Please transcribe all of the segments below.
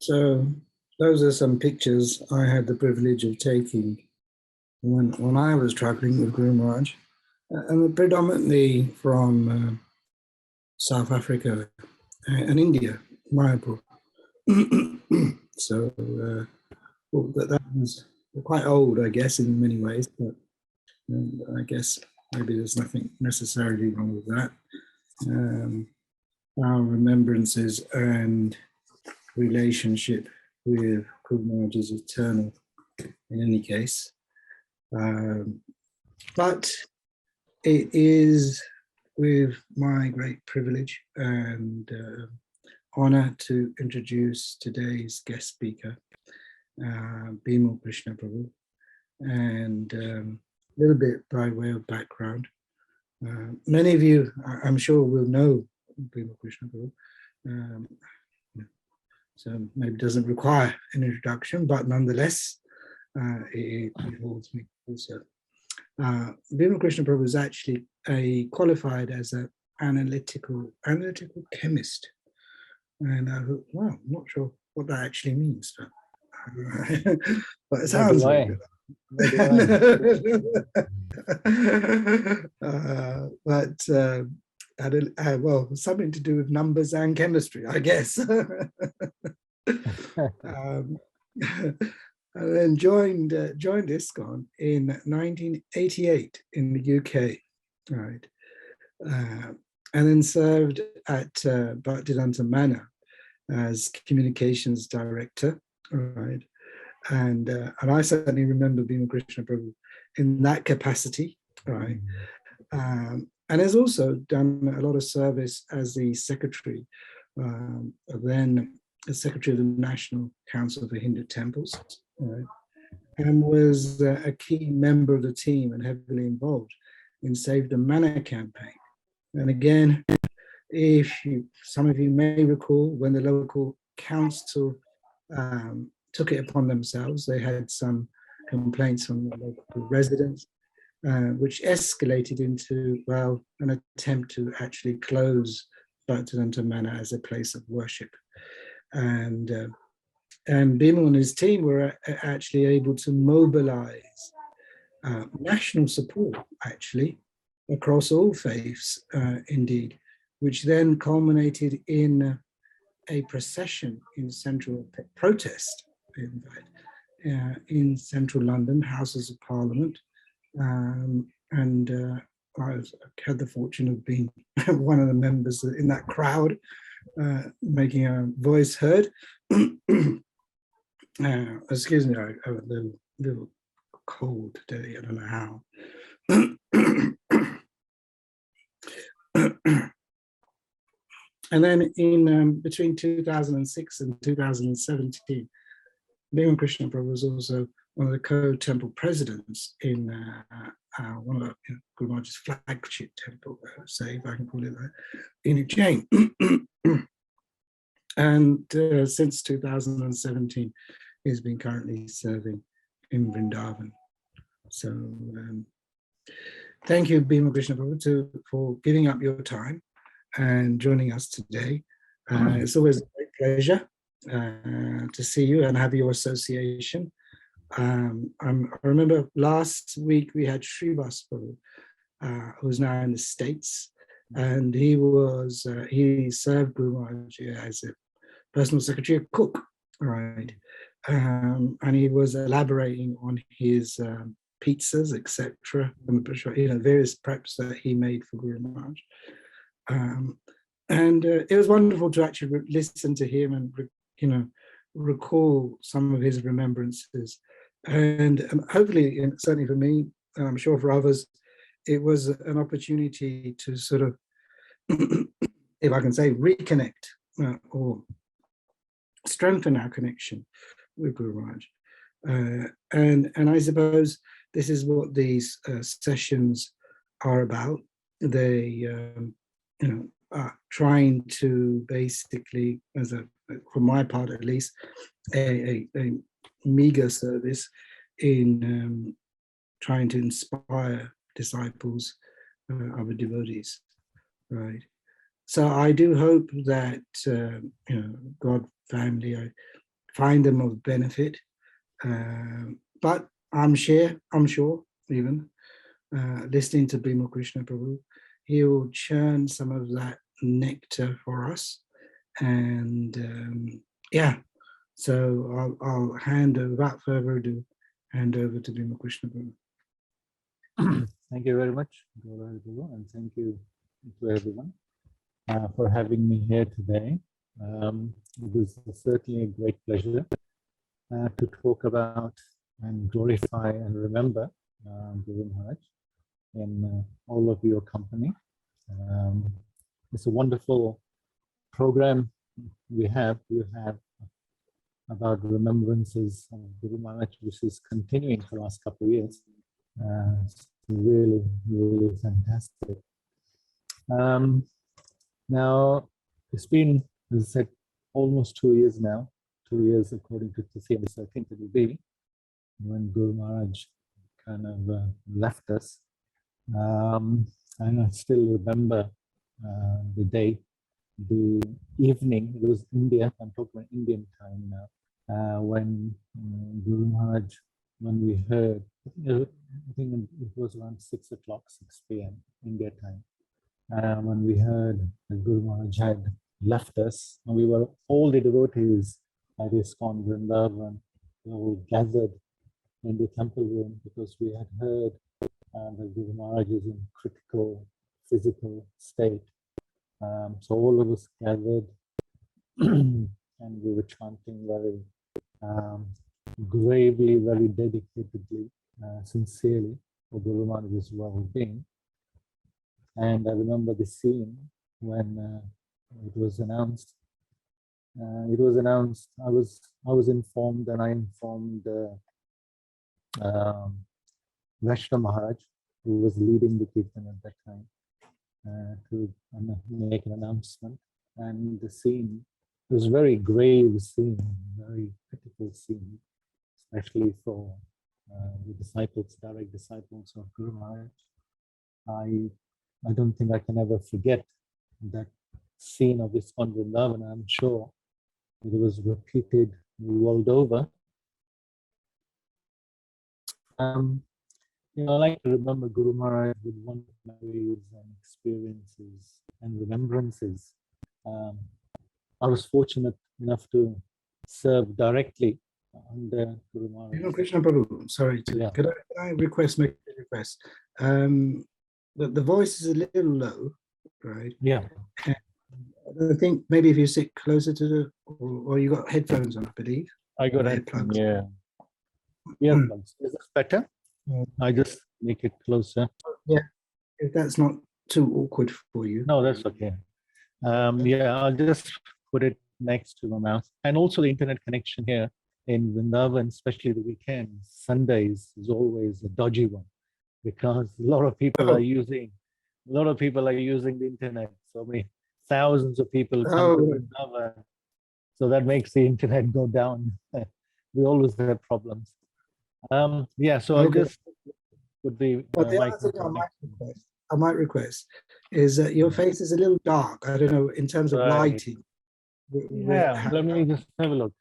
So those are some pictures I had the privilege of taking when I was traveling with Guru Maharaj, and predominantly from South Africa and India, Mayapur. So well, that was quite old, I guess, in many ways, but I guess maybe there's nothing necessarily wrong with that. Our remembrances and relationship with Guru Maharaj is eternal in any case. But it is with my great privilege and honor to introduce today's guest speaker, Bimal Krishna Prabhu. And a little bit by way of background. Many of you, I'm sure, will know Bimal Krishna Prabhu. So maybe it doesn't require an introduction, but nonetheless, it holds me also. Bimal Krishna Prabhu is actually qualified as an analytical chemist. And I thought, well, I'm not sure what that actually means, but it sounds like it. Well, something to do with numbers and chemistry, I guess. And then joined ISKCON in 1988 in the UK, right? And then served at Bhaktivedanta Manor as communications director, right? And I certainly remember Bimal Krishna Prabhu in that capacity, right? And has also done a lot of service as the secretary, then the secretary of the National Council for Hindu Temples, right? And was a key member of the team and heavily involved in Save the Manor campaign. And again, some of you may recall when the local council took it upon themselves, they had some complaints from the local residents, which escalated into, well, an attempt to actually close Bhaktivedanta Manor as a place of worship. And Bimal and his team were actually able to mobilize national support, actually, across all faiths, indeed, which then culminated in a procession in central protest, in fact, in central London, Houses of Parliament. And I had the fortune of being one of the members in that crowd, making a voice heard. Excuse me, I have a little cold today, I don't know how. And then in between 2006 and 2017, Bimal Krishna Prabhu was also one of the co-temple presidents in one of Guru Maharaj's flagship temple, say, if I can call it that, in Ujjain. And since 2017, he's been currently serving in Vrindavan. So thank you, Bimal Krishna Prabhu, for giving up your time and joining us today. It's always a great pleasure to see you and have your association. I remember last week we had Srila Prabhu, who's now in the States, and he served Guru Maharaj as a personal secretary, a cook, right? And he was elaborating on his pizzas, etc., various preps that he made for Guru Maharaj. And it was wonderful to actually listen to him and recall some of his remembrances. And hopefully, certainly for me, and I'm sure for others, it was an opportunity to sort of, if I can say, reconnect or strengthen our connection with Guru Maharaj. And I suppose this is what these sessions are about. They, are trying to basically, for my part at least, a meager service in trying to inspire disciples, other devotees, right? So I do hope that, God family, find them of benefit. But I'm sure even listening to Bimal Krishna Prabhu, he'll churn some of that nectar for us. And yeah, so I'll hand over, without further ado, hand over to Bimal Krishna Prabhu. Thank you very much, and thank you to everyone for having me here today. It is certainly a great pleasure to talk about and glorify and remember Guru Maharaj in all of your company. It's a wonderful program we have. You have about remembrances of Guru Maharaj, which is continuing for the last couple of years. It's really, really fantastic. Now, it's been, as I said, almost 2 years now. 2 years according to December, I think it will be, when Guru Maharaj kind of left us. And I still remember the day, the evening. It was India, I'm talking about Indian time now, when Guru Maharaj, when we heard, I think it was around 6 o'clock, 6 p.m. India time, when we heard that Guru Maharaj had left us, and we were all the devotees at ISKCON Vrindavan, we all gathered in the temple room because we had heard that Guru Maharaj is in critical physical state. So all of us gathered and we were chanting very gravely, very dedicatedly, sincerely for Guru Maharaj's well-being. And I remember the scene when it was announced. I was informed, and I informed Vaishnav Maharaj, who was leading the kirtan at that time, to make an announcement. And the scene, it was a very grave scene, very critical scene, especially for the disciples, direct disciples of Guru Maharaj. I don't think I can ever forget that scene of ISKCON Vrindavan. I'm sure it was repeated world over. I like to remember Guru Maharaj with wonderful memories and experiences and remembrances. I was fortunate enough to serve directly under Guru Maharaj. Krishna Prabhu, sorry, could I make a request? The voice is a little low, right? Yeah. And I think maybe if you sit closer to the, or you got headphones on, I believe. I got headphones. Yeah. Earplugs. Is this better? I just make it closer. Yeah, if that's not too awkward for you. No, that's okay. I'll just put it next to my mouth. And also the internet connection here in Vrindavan, especially the weekends, Sundays, is always a dodgy one, because a lot of people are using the internet. So many thousands of people come to Vrindavan. So that makes the internet go down. We always have problems. So I just would be. But the other thing I might request is that your face is a little dark. I don't know, in terms of lighting. Let me just have a look.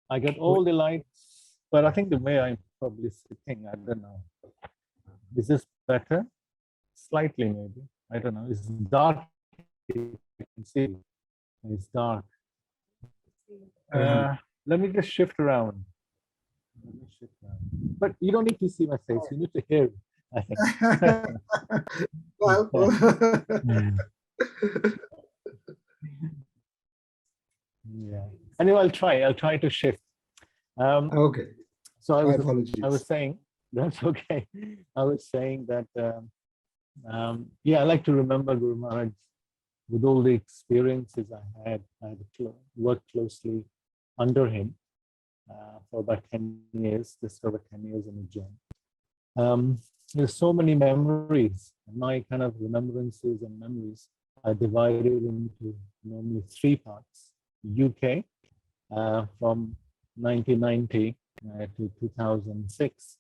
I got all the lights, but I think the way I'm probably sitting, I don't know. Is this better? Slightly, maybe. I don't know. It's dark. You can see it's dark. Let me just shift around. But you don't need to see my face. You need to hear it, I think. Well, yeah. Anyway, I'll try to shift. Okay. So apologies. I was saying, that's okay. I was saying that, I like to remember Guru Maharaj with all the experiences I had. I had worked closely under him for about 10 years, just over 10 years in Ujjain. There's so many memories. My kind of remembrances and memories are divided into normally 3 parts. UK from 1990 to 2006,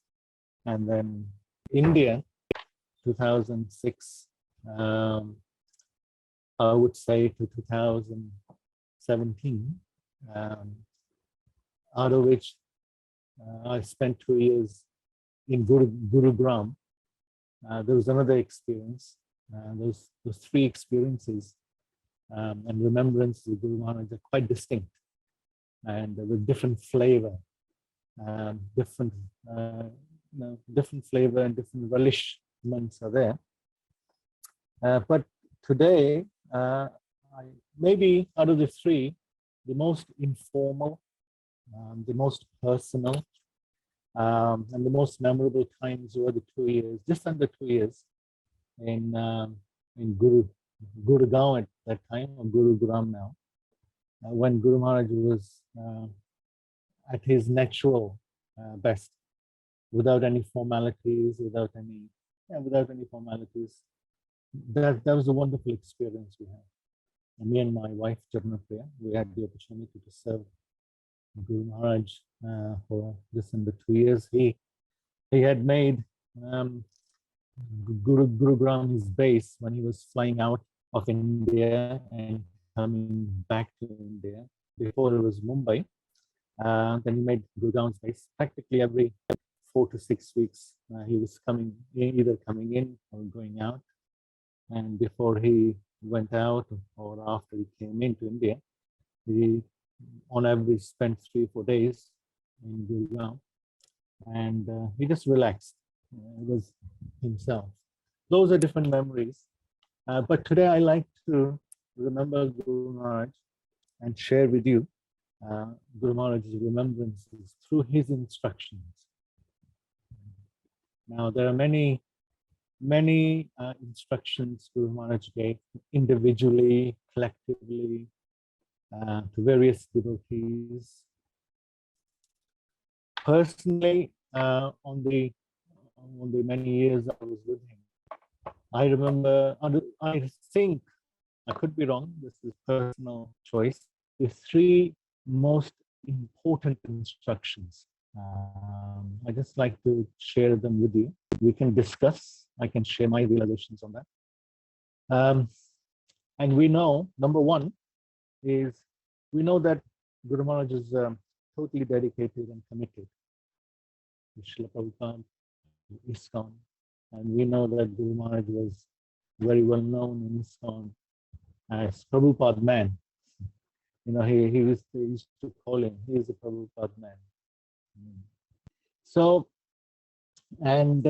and then India 2006, I would say, to 2017. out of which I spent 2 years in Gurugram. There was another experience. Those three experiences and remembrances of Guru Maharaj are quite distinct and with different flavor, different flavor and different relishments are there. But today, maybe out of the three, the most informal, the most personal, and the most memorable times were the 2 years, just under 2 years, in Gurugaon at that time, or Gurugram now, when Guru Maharaj was at his natural best, without any formalities, without any formalities. That was a wonderful experience we had. And me and my wife, Charan, we had the opportunity to serve Guru Maharaj for just under 2 years. He had made Gurugram his base when he was flying out of India and coming back to India. Before it was Mumbai. Then he made Gurugram base. Practically every 4 to 6 weeks, he was either coming in or going out. And before he went out or after he came into India, he on average spent 3 or 4 days in Gurugram, and he just relaxed. It was himself. Those are different memories. But today I like to remember Guru Maharaj and share with you Guru Maharaj's remembrances through his instructions. Now there are many instructions Guru Maharaj gave individually, collectively, to various devotees. Personally, on the many years I was with him, I remember, I think, I could be wrong, this is personal choice, the 3 most important instructions. I just like to share them with you. We can discuss, I can share my realizations on that. And we know, number 1 is, we know that Guru Maharaj is totally dedicated and committed to Srila Prabhupada, to ISKCON. And we know that Guru Maharaj was very well known in ISKCON as Prabhupada man. You know, he used to call him, he is a Prabhupada man. So, and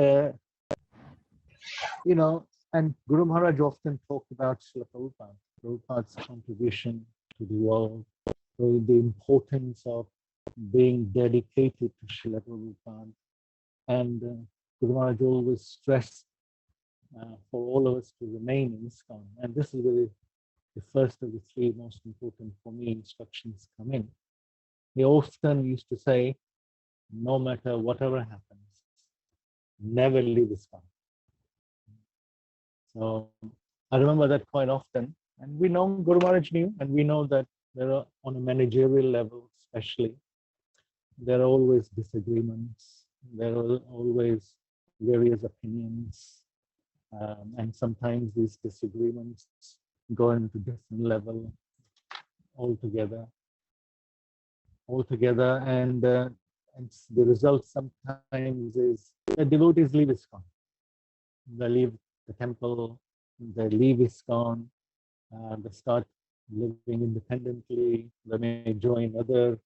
you know, and Guru Maharaj often talked about Srila Prabhupada, Prabhupada's contribution to the world, the importance of being dedicated to Srila Prabhupada. And Guru Maharaj always stressed for all of us to remain in ISKCON. And this is really the first of the 3 most important for me instructions come in. He often used to say, no matter whatever happens, never leave ISKCON. So I remember that quite often. And we know Guru Maharaj knew, and we know that there are, on a managerial level especially, there are always disagreements, there are always various opinions, and sometimes these disagreements go into different level altogether, and the result sometimes is the devotees leave ISKCON. They leave the temple, they leave ISKCON, they start living independently, they may join other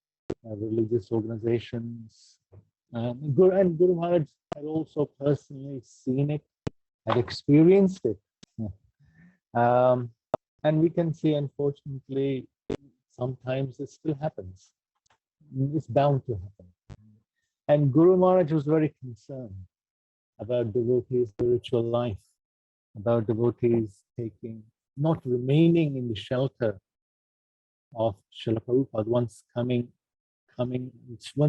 religious organizations. And Guru Maharaj had also personally seen it, had experienced it. And we can see, unfortunately, sometimes it still happens. It's bound to happen. And Guru Maharaj was very concerned about devotees' spiritual life, about devotees not remaining in the shelter of Srila Prabhupada, once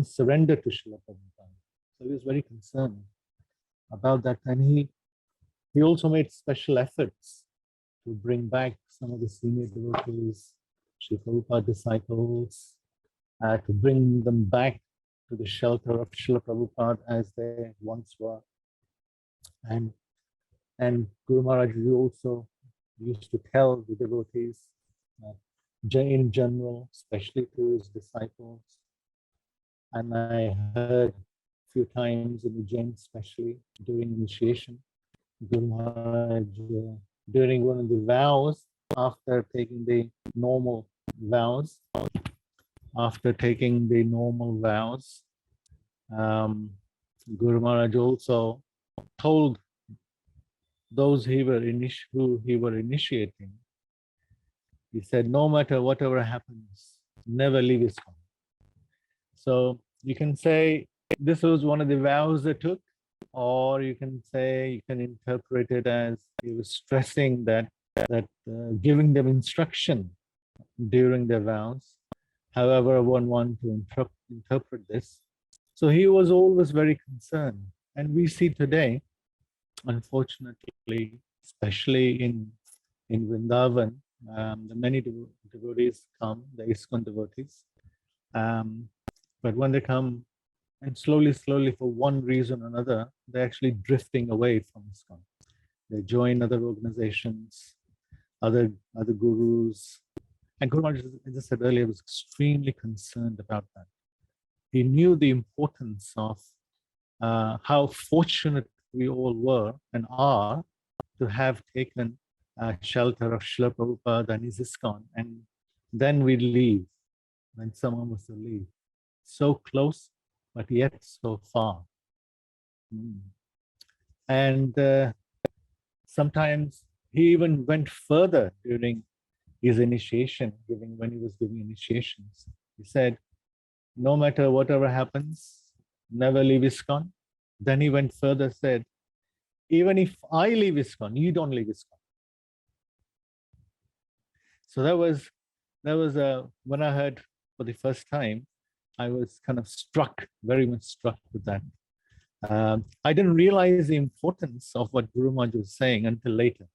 surrendered to Srila Prabhupada. So he was very concerned about that. And he also made special efforts to bring back some of the senior devotees, Srila Prabhupada disciples, to bring them back to the shelter of Srila Prabhupada as they once were. And Guru Maharaj also used to tell the devotees, in general, especially to his disciples, and I heard a few times in the Jain, especially during initiation, Guru Maharaj, during one of the vows, after taking the normal vows, Guru Maharaj also told those who he were initiating, he said, no matter whatever happens, never leave ISKCON. So you can say this was one of the vows they took, or you can say, you can interpret it as he was stressing that giving them instruction during their vows, however one wants to interpret this. So he was always very concerned. And we see today, unfortunately, especially in Vrindavan, the many devotees come, the ISKCON devotees, but when they come, and slowly, for one reason or another, they're actually drifting away from ISKCON. They join other organizations, other gurus. And Guru Maharaj, as I said earlier, was extremely concerned about that. He knew the importance of how fortunate we all were and are to have taken shelter of Srila Prabhupada and his ISKCON, and then we leave, when someone was to leave. So close, but yet so far. And sometimes he even went further during his initiation, when he was giving initiations. He said, no matter whatever happens, never leave ISKCON. Then he went further, said, even if I leave ISKCON, you don't leave ISKCON. So that was when I heard for the first time, I was kind of very much struck with that. I didn't realize the importance of what Guru Maharaj was saying until later.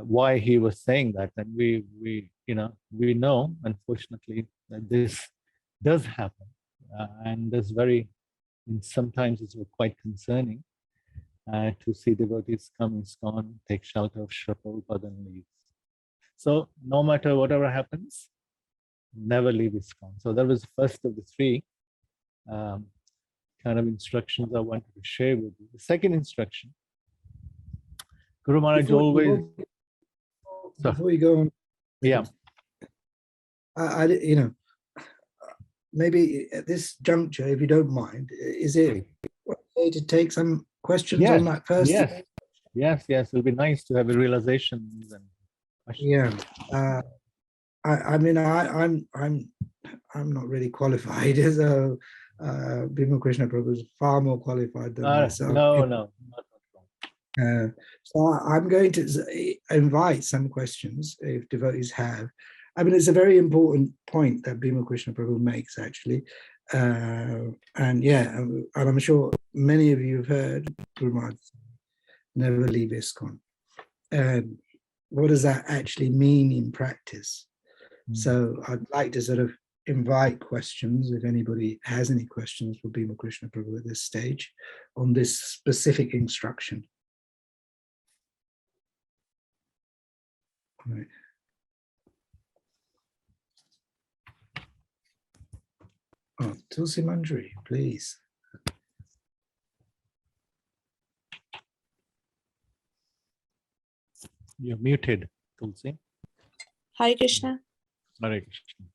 Why he was saying that, and we know, unfortunately, that this does happen, and sometimes it's quite concerning to see devotees come ISKCON, take shelter of Srila Prabhupada and leave. So no matter whatever happens, never leave ISKCON. So that was the first of the three kind of instructions I wanted to share with you. The second instruction, Guru Maharaj before you go on, yeah, I maybe at this juncture, if you don't mind, is it okay to take some questions on that first? Yes. It'll be nice to have a realizations and questions. Yeah. I mean, I'm not really qualified, so Bimal Krishna Prabhu is far more qualified than myself. No, not at all. So I'm going to invite some questions if devotees have. I mean, it's a very important point that Bimal Krishna Prabhu makes, actually. And I'm sure many of you have heard Guru Maharaj never leave ISKCON. What does that actually mean in practice? So I'd like to sort of invite questions, if anybody has any questions for Bimal Krishna Prabhu at this stage on this specific instruction. Right. Oh, Tulsi Manjari, please. You're muted, Tulsi. Hare Krishna. Hare Krishna.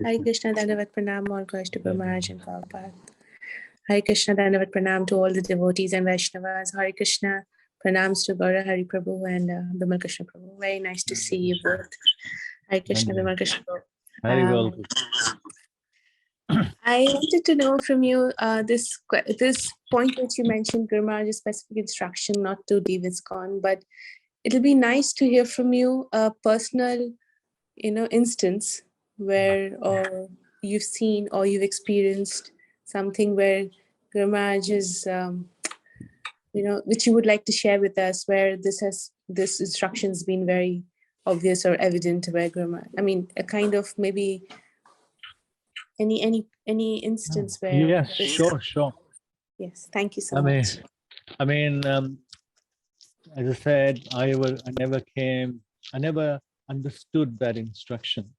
Hare Krishna, Dandavat Pranam, all goes to Guru Maharaj and Prabhupada. Hare Krishna, Dandavat Pranam to all the devotees and Vaishnavas. Hare Krishna, Pranams to Gaura Hari Prabhu and Bimal Krishna Prabhu. Very nice to see you both. Hare Krishna, Bimal Krishna Prabhu. Very well. I wanted to know from you this point which you mentioned, Guru Maharaj's specific instruction not to leave ISKCON, but it'll be nice to hear from you a personal, instance where or you've seen or you've experienced something where Guru Maharaj is, which you would like to share with us, where this instruction has been very obvious or evident, where Guru Maharaj, I mean, a kind of maybe any instance where. Yes, sure. Yes, thank you so much. I mean, as I said, I never understood that instruction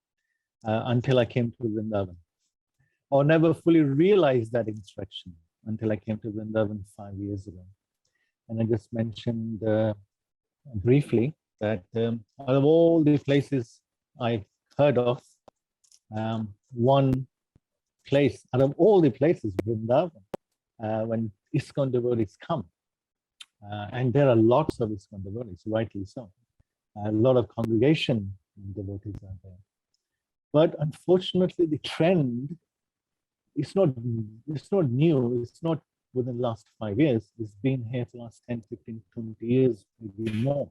until I came to Vrindavan. or never fully realized that instruction until I came to Vrindavan 5 years ago. And I just mentioned briefly that out of all the places I've heard of, one place, out of all the places, Vrindavan, when ISKCON devotees come, and there are lots of ISKCON devotees, rightly so. A lot of congregation devotees are there. But unfortunately, the trend is not new. It's not within the last 5 years. It's been here for the last 10, 15, 20 years, maybe more.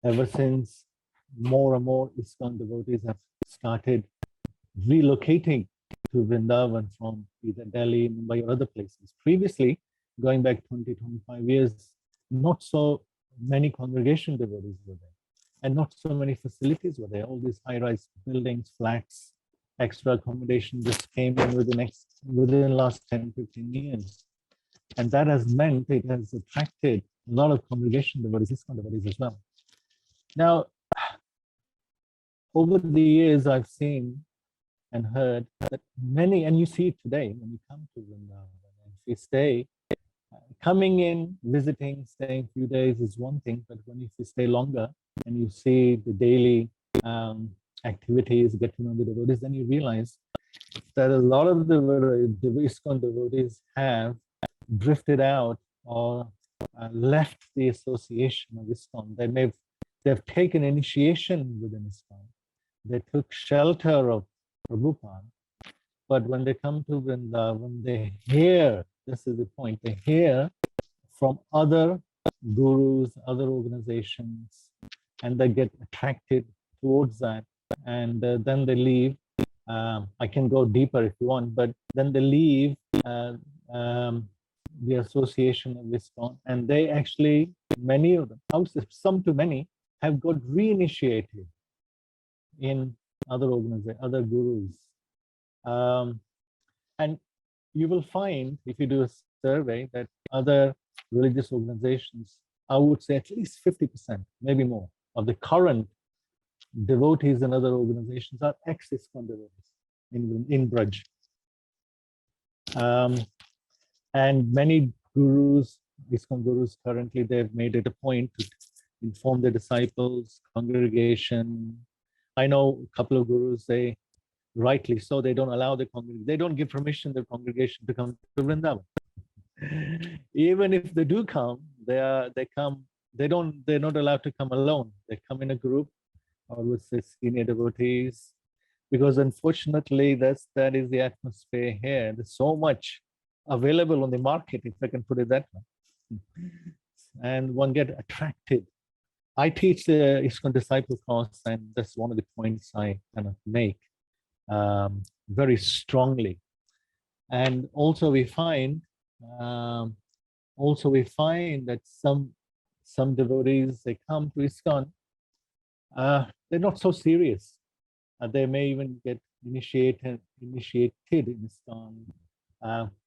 Ever since more and more ISKCON devotees have started relocating to Vrindavan from either Delhi, Mumbai, or other places. Previously, going back 20, 25 years, not so many congregation devotees were there, and not so many facilities were there. All these high-rise buildings, flats, extra accommodation just came in within the last 10, 15 years. And that has meant it has attracted a lot of congregation devotees, ISKCON devotees as well. Now, over the years, I've seen and heard that many, and you see it today when you come to Vrindavan, and if you stay, coming in, visiting, staying a few days is one thing, but when you stay longer and you see the daily activities, get to know the devotees, then you realize that a lot of the ISKCON devotees have drifted out or left the association of ISKCON. They've taken initiation within ISKCON. They took shelter of Prabhupada, but when they come to Vrindavan, they hear, this is the point, they hear from other gurus, other organizations, and they get attracted towards that, and then they leave. I can go deeper if you want, but then they leave the association of ISKCON, and they actually, many of them, some to many, have got reinitiated in other organizations, other gurus. And you will find, if you do a survey, that other religious organizations, I would say at least 50%, maybe more, of the current devotees in other organizations are ex-ISKCON devotees in Braj. And many gurus, ISKCON gurus currently, they've made it a point to inform their disciples, congregation. I know a couple of gurus, they rightly so, they don't allow the congregation, they don't give permission to the congregation to come to Vrindavan. Even if they do come, they're not allowed to come alone. They come in a group or with the senior devotees, because unfortunately that is the atmosphere here. There's so much available on the market, if I can put it that way, and one get attracted. I teach the ISKCON disciple course, and that's one of the points I kind of make very strongly. And also we find that some devotees, they come to ISKCON, they're not so serious. They may even get initiated in ISKCON,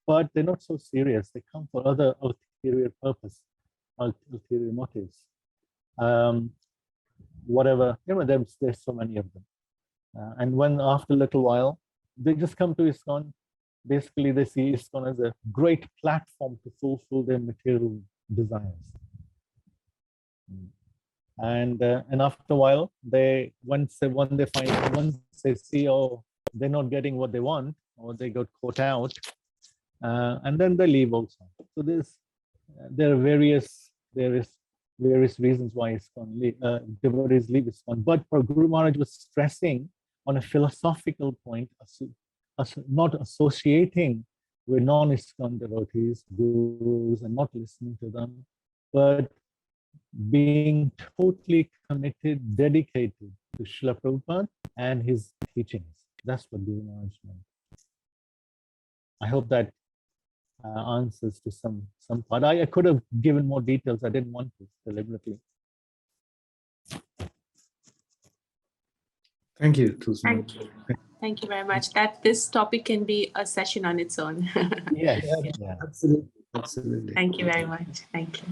but they're not so serious. They come for other ulterior purpose, ulterior motives. Whatever, there's so many of them. And when after a little while, they just come to ISKCON, basically they see ISKCON as a great platform to fulfill their material desires. And after a while, once they see, oh, they're not getting what they want, or they got caught out, and then they leave also. So there are various reasons why ISKCON devotees leave ISKCON. But Guru Maharaj was stressing on a philosophical point, not associating with non-ISKCON devotees, gurus, and not listening to them, but being totally committed, dedicated to Srila Prabhupada and his teachings. That's what Guru Maharaj meant. I hope that answers to some part. I could have given more details. I didn't want to deliberately. Thank you, Tusma. Thank you. Thank you very much. This topic can be a session on its own. Yes, yeah. Absolutely. Thank you very much. Thank you.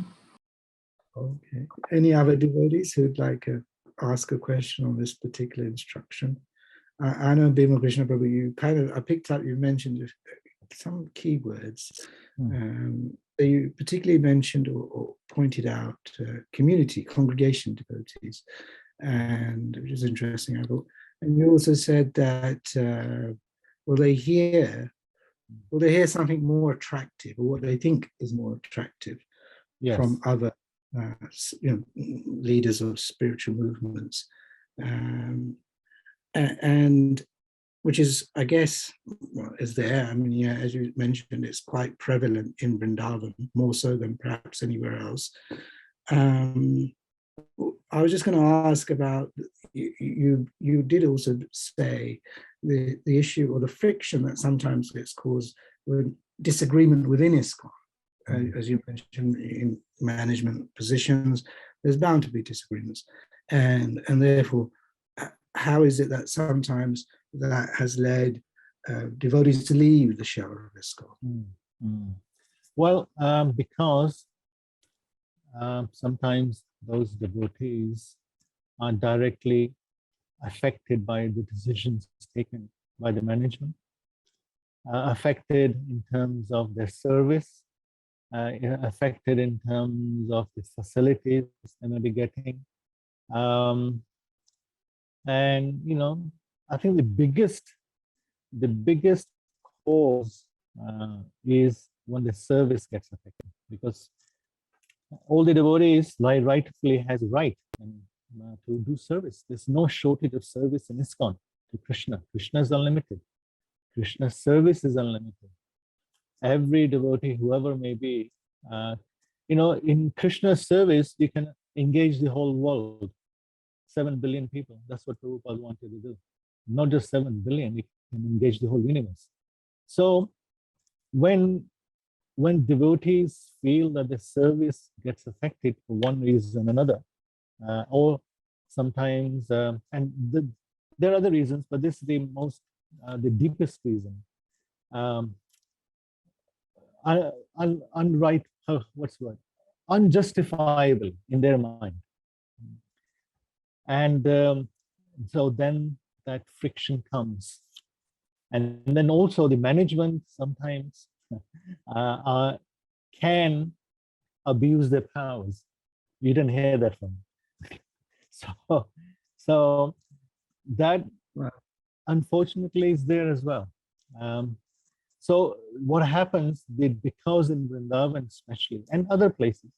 Okay. Any other devotees who'd like to ask a question on this particular instruction? I know Bimal Krishna Prabhu, I picked up, you mentioned some keywords. You particularly mentioned or pointed out community, congregation devotees, and which is interesting, I thought. And you also said that they hear something more attractive, or what they think is more attractive, Yes. from other leaders of spiritual movements, and which is, I guess, is there. I mean, yeah, as you mentioned, it's quite prevalent in Vrindavan, more so than perhaps anywhere else. I was just going to ask about, you did also say the issue or the friction that sometimes gets caused with disagreement within ISKCON. As you mentioned, in management positions, there's bound to be disagreements. And therefore, how is it that sometimes that has led devotees to leave the shower of ISKCON? Well, because sometimes those devotees are directly affected by the decisions taken by the management, affected in terms of their service, affected in terms of the facilities they may be getting. And I think the biggest cause is when the service gets affected, because all the devotees rightfully has a right to do service. There's no shortage of service in ISKCON to Krishna. Krishna is unlimited. Krishna's service is unlimited. Every devotee, whoever may be, in Krishna's service, you can engage the whole world. 7 billion people. That's what Prabhupada wanted to do. Not just 7 billion, you can engage the whole universe. So when devotees feel that the service gets affected for one reason or another, or sometimes, there are other reasons, but this is the deepest reason. Unjustifiable in their mind. And so then that friction comes. And then also the management sometimes can abuse their powers. You didn't hear that from me. So that unfortunately is there as well. So what happens, because in Vrindavan especially, and other places,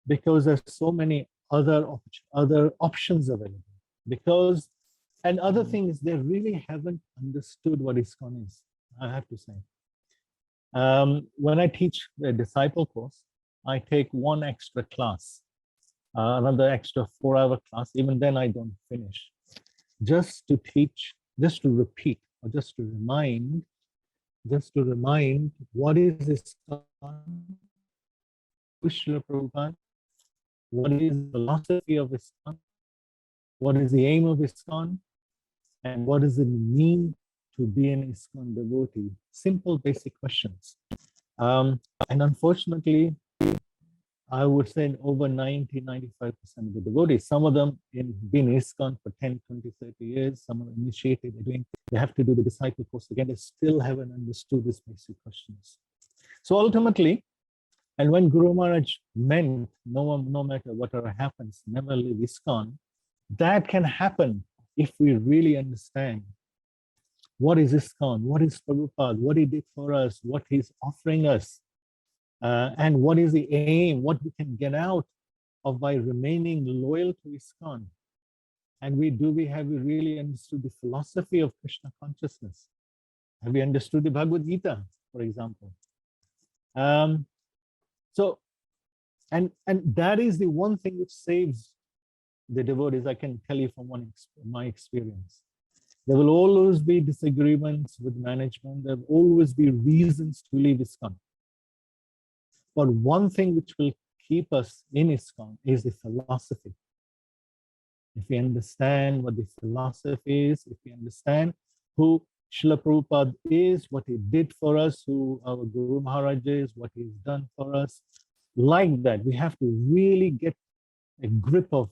because there's so many other options available, and other things, they really haven't understood what ISKCON is, I have to say. When I teach the disciple course, I take one extra class, another extra 4-hour class. Even then I don't finish, just to teach, just to repeat, or just to remind what is ISKCON, Srila Prabhupada, what is the philosophy of ISKCON, what is the aim of ISKCON, and what does it mean to be an ISKCON devotee? Simple, basic questions. And unfortunately, I would say over 90-95% of the devotees, some of them been ISKCON for 10, 20, 30 years, some are initiated, they have to do the disciple course again, they still haven't understood these basic questions. So ultimately, and when Guru Maharaj meant, no matter whatever happens, never leave ISKCON, that can happen if we really understand what is ISKCON, what is Prabhupada, what he did for us, what he's offering us, and what is the aim, what we can get out of by remaining loyal to ISKCON. And have we really understood the philosophy of Krishna consciousness? Have we understood the Bhagavad Gita, for example? So, and that is the one thing which saves the devotees, I can tell you from my experience. There will always be disagreements with management. There will always be reasons to leave ISKCON. But one thing which will keep us in ISKCON is the philosophy. If we understand what the philosophy is, if we understand who Srila Prabhupada is, what he did for us, who our Guru Maharaj is, what he's done for us, like that, we have to really get a grip of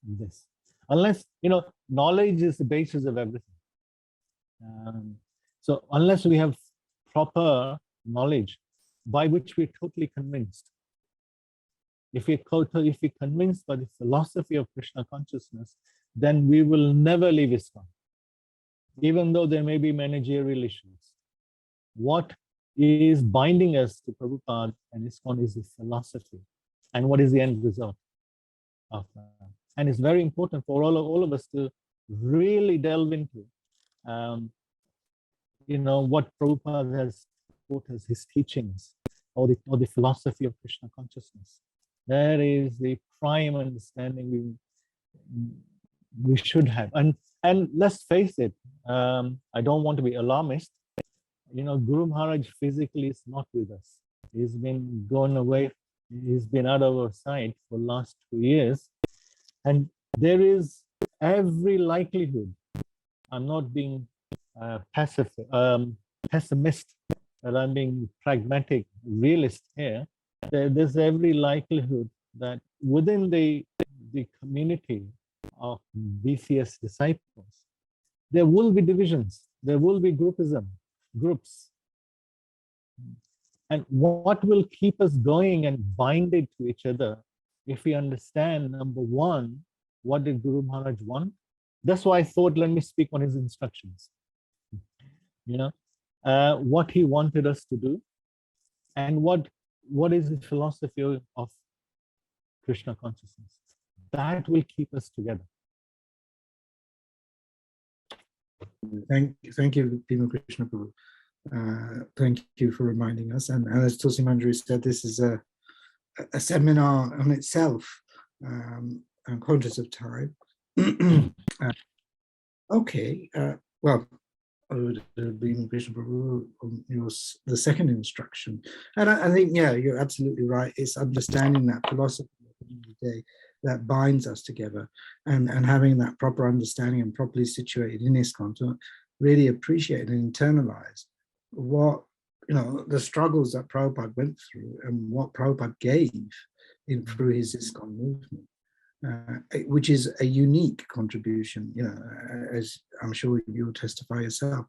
this. Unless, knowledge is the basis of everything. So unless we have proper knowledge by which we're totally convinced, if we're convinced by the philosophy of Krishna consciousness, then we will never leave ISKCON, even though there may be managerial issues. What is binding us to Prabhupada and ISKCON is the philosophy. And what is the end result of that? And it's very important for all of us to really delve into, what Prabhupada has taught us, his teachings, or the philosophy of Krishna consciousness. That is the prime understanding we should have. And let's face it, I don't want to be alarmist. Guru Maharaj physically is not with us. He's been gone away. He's been out of our sight for the last 2 years. And there is every likelihood, I'm not being pessimist, but I'm being pragmatic, realist here. There's every likelihood that within the community of BCS disciples, there will be divisions, there will be groups. And what will keep us going and binded to each other if we understand, number one, what did Guru Maharaj want? That's why I thought, let me speak on his instructions. What he wanted us to do, and what is the philosophy of Krishna consciousness. That will keep us together. Thank you, Bimal Krishna Prabhu. Thank you for reminding us. And as Tulsi Manjari said, this is a seminar on itself. I'm conscious of time. Okay, well, Bimal Krishna Prabhu, the second instruction. And I think, yeah, you're absolutely right. It's understanding that philosophy at the end of the day that binds us together, and having that proper understanding and properly situated in ISKCON to really appreciate and internalize what, the struggles that Prabhupada went through and what Prabhupada gave through his ISKCON movement, which is a unique contribution, as I'm sure you'll testify yourself.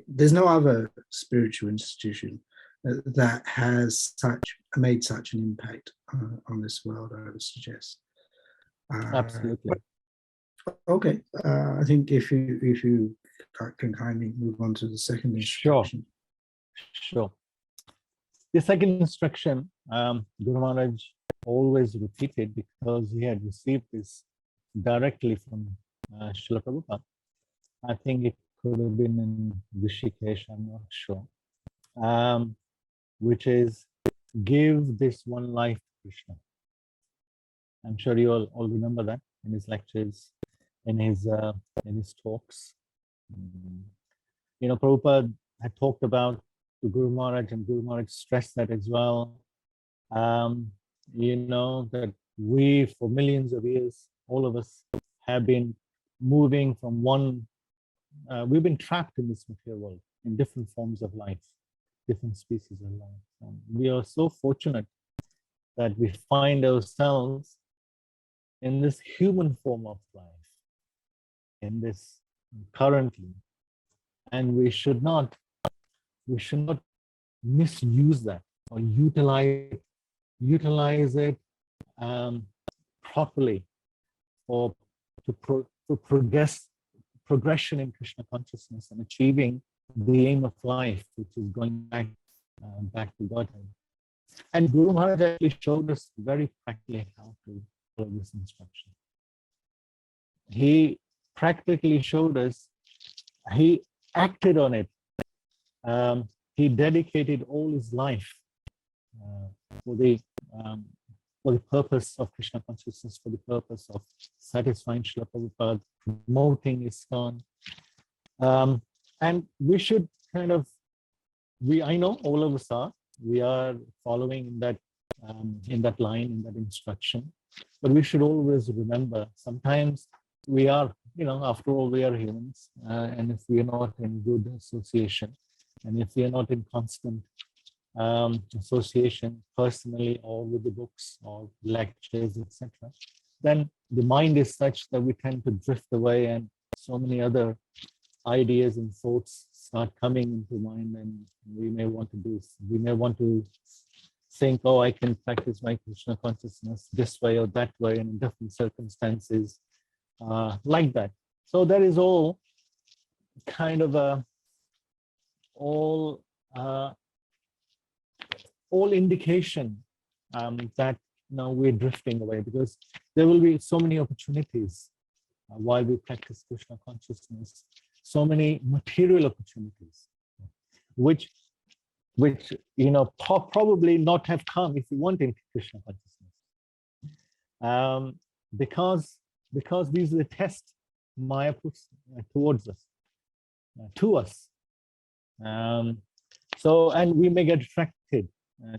There's no other spiritual institution that has made such an impact on this world, I would suggest. Absolutely. Okay, I think if you can kindly move on to the second instruction. Sure. The second instruction, Guru Maharaj always repeated because he had received this directly from Srila Prabhupada. I think it could have been in Rishikesh, I'm not sure. Which is, give this one life to Krishna. I'm sure you all remember that in his lectures, in his talks. Prabhupada had talked about the Guru Maharaj, and Guru Maharaj stressed that as well. That we, for millions of years, all of us have been moving from one, we've been trapped in this material world in different forms of life, different species of life. And we are so fortunate that we find ourselves in this human form of life, in this currently, and we should not misuse that or utilize it properly for progression in Krishna consciousness and achieving the aim of life, which is going back to Godhead. And Guru Maharaj actually showed us very practically how to follow this instruction. He practically showed us, he acted on it. He dedicated all his life for the purpose of Krishna consciousness, for the purpose of satisfying Srila Prabhupada, promoting ISKCON. And we should I know all of us we are following in that line, in that instruction, but we should always remember, sometimes we are, after all, we are humans, and if we are not in good association, and if we are not in constant association personally or with the books or lectures, etc., then the mind is such that we tend to drift away, and so many other ideas and thoughts start coming into mind, and we may want to think, oh, I can practice my Krishna consciousness this way or that way in different circumstances, like that. So that is all kind of all indication that now we're drifting away, because there will be so many opportunities while we practice Krishna consciousness, so many material opportunities, which probably not have come if we wanted Krishna consciousness, because these are the tests Maya puts towards us, to us. So, and we may get attracted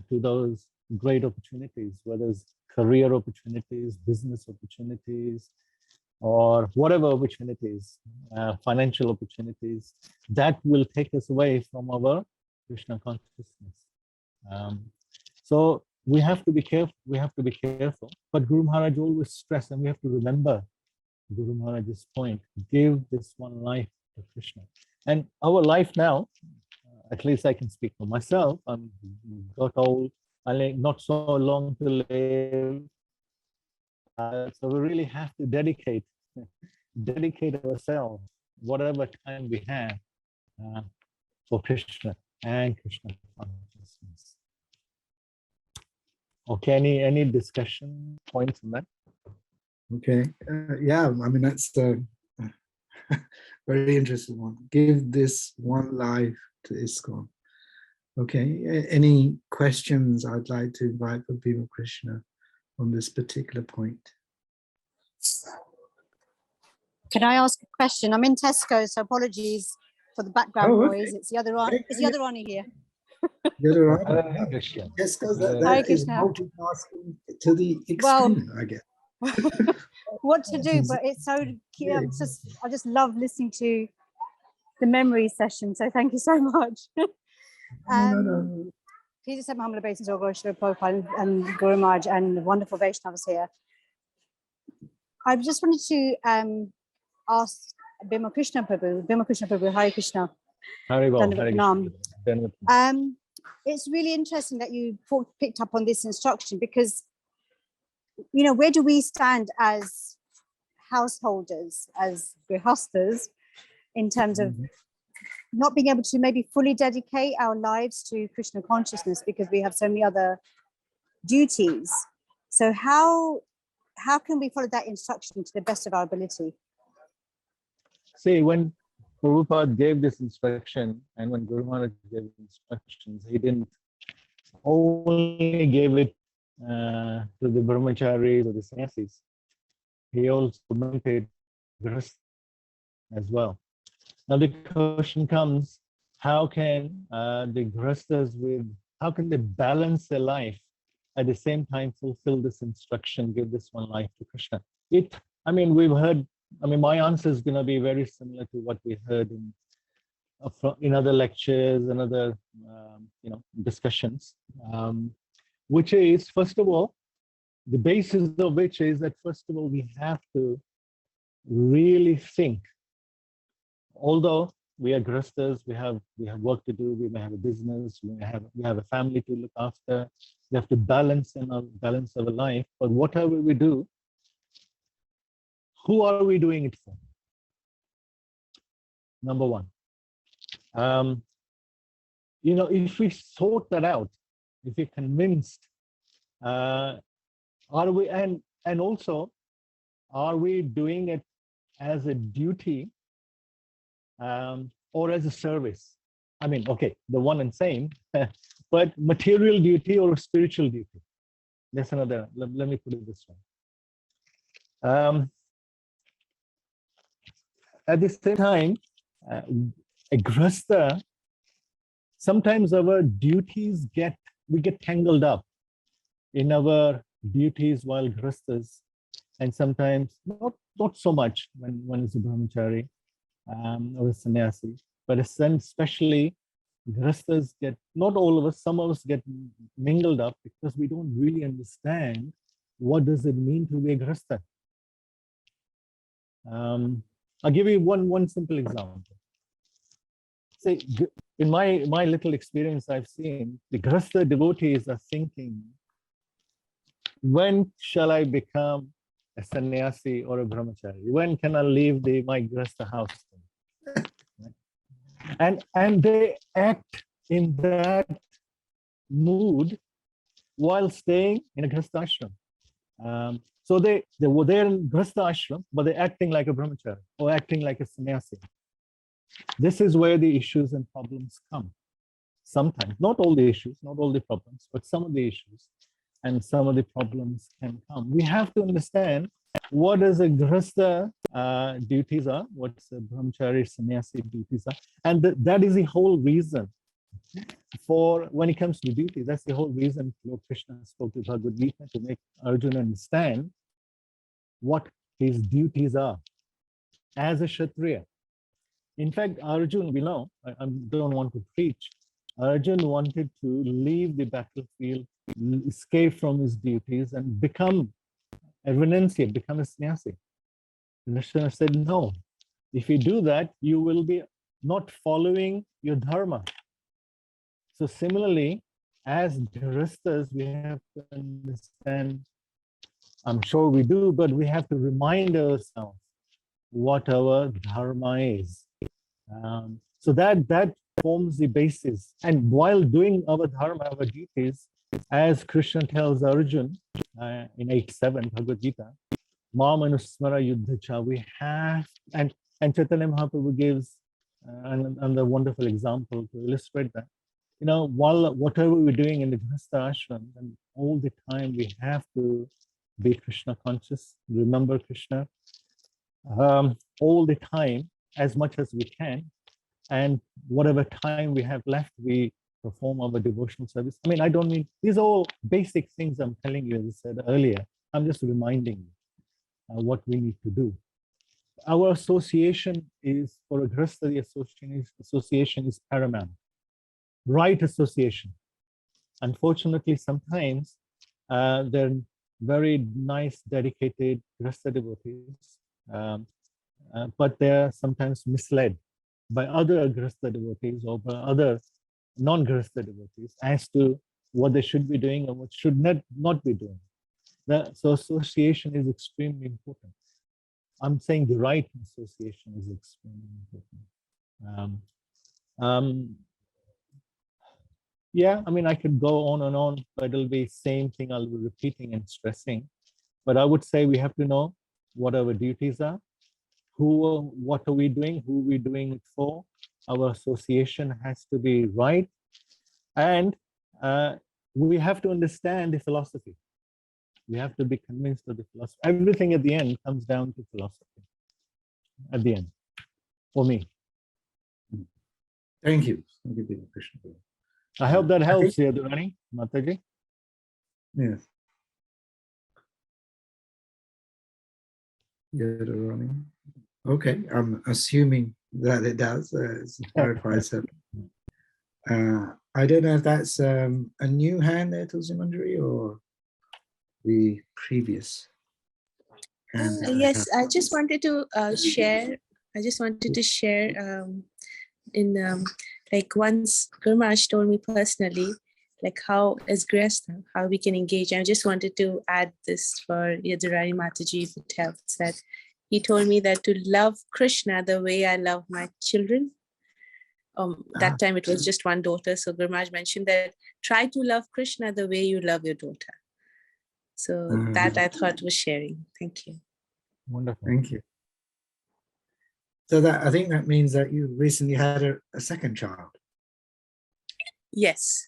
to those great opportunities, whether it's career opportunities, business opportunities, or whatever opportunities, financial opportunities, that will take us away from our Krishna consciousness. So we have to be careful. But Guru Maharaj always stressed, and we have to remember Guru Maharaj's point: give this one life to Krishna. And our life now, at least I can speak for myself. I'm got old. I not so long to live. So we really have to dedicate ourselves, whatever time we have, for Krishna and Krishna consciousness. Okay, any discussion points on that? Okay, yeah, I mean, that's the very interesting one. Give this one life to ISKCON. Okay, any questions I'd like to invite for Bimal Krishna on this particular point? Can I ask a question? I'm in Tesco, so apologies for the background noise. It's the other one. It's the other one here. The other one. Tesco's that is multitasking to the extreme, I guess. What to do, but it's so cute. I just love listening to the memory session. So thank you so much. No. Please accept my humble obeisance to Srila Prabhupada and Guru Maharaj and the wonderful Vaishnavas here. I just wanted to ask Bimal Krishna Prabhu, Hare Krishna. It's really interesting that you picked up on this instruction, because, where do we stand as householders, as grihastas, in terms of not being able to maybe fully dedicate our lives to Krishna consciousness because we have so many other duties. So how can we follow that instruction to the best of our ability? See, when Prabhupada gave this instruction, and when Guru Maharaj gave instructions, he didn't only give it to the brahmacharis or the sannyasis. He also promoted grihasthas as well. Now the question comes: how can the grihasthas how can they balance their life at the same time fulfill this instruction, give this one life to Krishna? We've heard. My answer is going to be very similar to what we heard in other lectures and other discussions, which is, first of all, the basis of which is that, first of all, we have to really think. Although we are grihasthas, we have work to do, we may have a business, we have a family to look after. We have to balance our life. But whatever we do, who are we doing it for? Number one. If we sort that out, if we're convinced, are we, and also, are we doing it as a duty or as a service? Okay, the one and same, but material duty or spiritual duty? That's another, let me put it this way. At the same time, a grihastha, sometimes our duties we get tangled up in our duties while grihasthas, and sometimes not so much when one is a brahmachari or a sannyasi, but especially grihasthas get, not all of us, some of us get mingled up because we don't really understand what does it mean to be a grihastha. I'll give you one simple example. See, in my little experience, I've seen the Grihastha devotees are thinking, when shall I become a sannyasi or a brahmachari? When can I leave my Grihastha house? And they act in that mood while staying in a Grihastha ashram. So they were there in Grihastha ashram, but they're acting like a brahmachari or acting like a sannyasi. This is where the issues and problems come. Sometimes, not all the issues, not all the problems, but some of the issues and some of the problems can come. We have to understand what is a Grihastha duties are, what's a brahmachari sannyasi duties are, and that is the whole reason for when it comes to duty. That's the whole reason Lord Krishna spoke to Bhagavad Gita, to make Arjuna understand what his duties are as a Kshatriya. In fact, Arjuna, we know, I don't want to preach, Arjuna wanted to leave the battlefield, escape from his duties and become a renunciate, become a sannyasi. Krishna said, no, if you do that, you will be not following your dharma. So similarly, as Grihasthas, we have to understand, I'm sure we do, but we have to remind ourselves what our dharma is. So that forms the basis. And while doing our dharma, our duties, as Krishna tells Arjuna in 8.7 Bhagavad Gita, Ma manusmara yuddhacha, we have, and Chaitanya Mahaprabhu gives another wonderful example to illustrate that. You know, while whatever we're doing in the Grihastha ashram, and all the time we have to be Krishna conscious, remember Krishna all the time, as much as we can, and whatever time we have left, we perform our devotional service. I mean, I don't mean, these are all basic things I'm telling you, as I said earlier. I'm just reminding you what we need to do. Our association is, for a Grihastha, the association is paramount. Right association. Unfortunately, sometimes they're very nice, dedicated Grihastha devotees, but they're sometimes misled by other Grihastha devotees or by other non-Grihastha devotees as to what they should be doing and what should not be doing. So association is extremely important. I'm saying the right association is extremely important. Yeah, I mean, I could go on and on, but it'll be same thing I'll be repeating and stressing. But I would say we have to know what our duties are, what are we doing, who we're doing it for. Our association has to be right. And we have to understand the philosophy. We have to be convinced of the philosophy. Everything at the end comes down to philosophy. At the end, for me. Thank you. Thank you, Krishna. I hope that helps, Yadurani, Mataji. Yes. Yadurani. Okay, I'm assuming that it does. It's clarified. So, I don't know if that's a new hand there, Tulsi Manjari, or the previous hand. Yes, I just wanted to share. I just wanted to share like once Guru Maharaj told me personally, like how as Grihastha, how we can engage. I just wanted to add this for Yadurani Mataji, if it helps, that he told me that to love Krishna the way I love my children. That time it was just one daughter. So Guru Maharaj mentioned that try to love Krishna the way you love your daughter. So that I thought was sharing. Thank you. Wonderful. Thank you. So that, I think that means that you recently had a second child. Yes.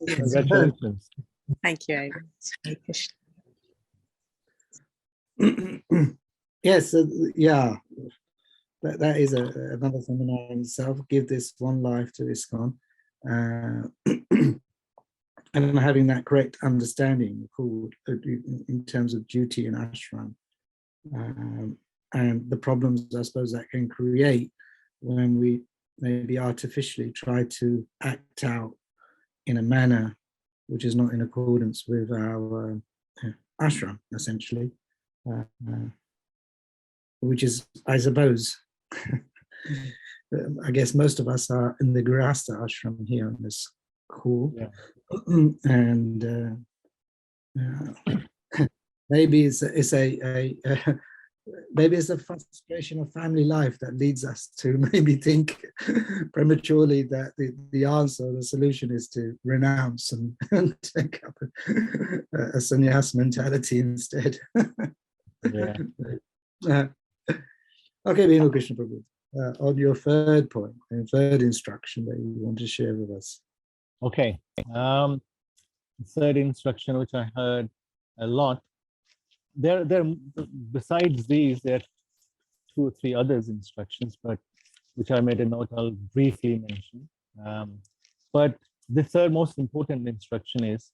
Congratulations. Thank you very much. Hare Krishna. Yes, yeah, that is another phenomenon in itself. Give this one life to ISKCON, and having that correct understanding called in terms of duty and ashram, and the problems I suppose that can create when we maybe artificially try to act out in a manner which is not in accordance with our ashram, essentially. Which is, I suppose, I guess most of us are in the Grihastha ashram here on this call. Yeah. And maybe it's maybe it's a frustration of family life that leads us to maybe think prematurely that the answer, the solution is to renounce and take up a sannyas mentality instead. Yeah. Okay, Bimal Krishna Prabhu, on your third point and third instruction that you want to share with us. Okay. Third instruction, which I heard a lot. There, besides these, there are 2 or 3 others instructions, but which I made a note, I'll briefly mention. But the third most important instruction is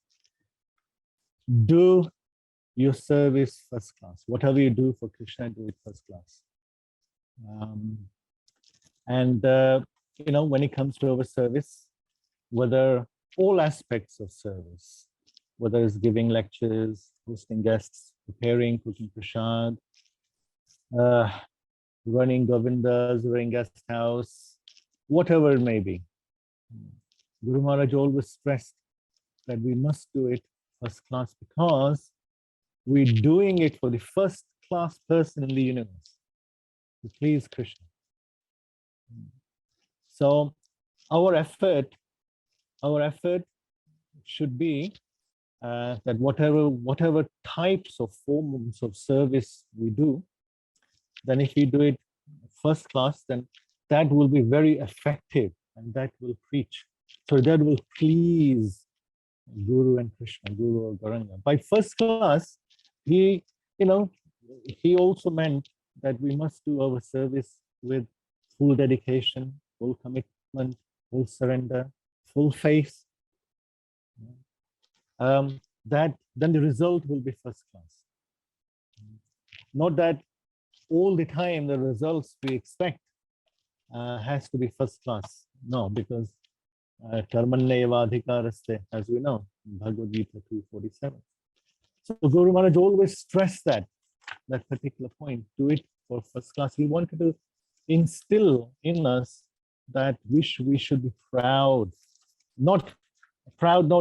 do your service first class. Whatever you do for Krishna, do it first class. When it comes to our service, whether all aspects of service, whether it's giving lectures, hosting guests, preparing, cooking prasad, running govindas, running guest house, whatever it may be. Guru Maharaj always stressed that we must do it first class because we're doing it for the first class person in the universe, to please Krishna. So our effort should be that whatever types of forms of service we do, then if we do it first class, then that will be very effective and that will preach. So that will please Guru and Krishna, Guru or Gauranga. By first class, he also meant that we must do our service with full dedication, full commitment, full surrender, full faith. That then the result will be first class. Not that all the time the results we expect has to be first class. No, because karmanneva adhikaraste, as we know, Bhagavad Gita 2:47. So Guru Maharaj always stressed that particular point, do it for first class. He wanted to instill in us that we should be proud, not